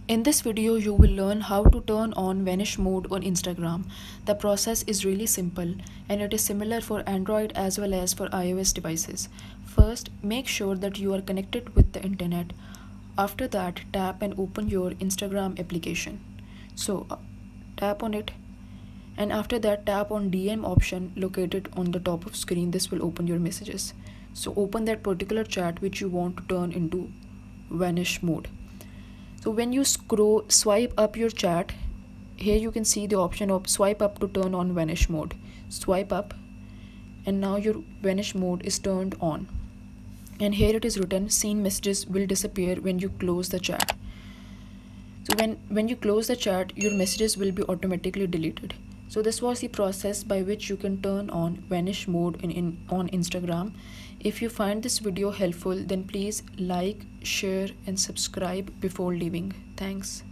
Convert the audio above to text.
In this video, you will learn how to turn on Vanish mode on Instagram. The process is really simple and it is similar for Android as well as for iOS devices. First, make sure that you are connected with the internet. After that, tap and open your Instagram application. Tap on it, and after that tap on DM option located on the top of screen. This will open your messages. So open that particular chat which you want to turn into Vanish mode. So when you swipe up your chat, here you can see the option of swipe up to turn on Vanish mode. Swipe up and now your Vanish mode is turned on. And here it is written, seen messages will disappear when you close the chat. So when you close the chat, your messages will be automatically deleted. So this was the process by which you can turn on Vanish mode on Instagram. If you find this video helpful, then please like, share and subscribe before leaving. Thanks.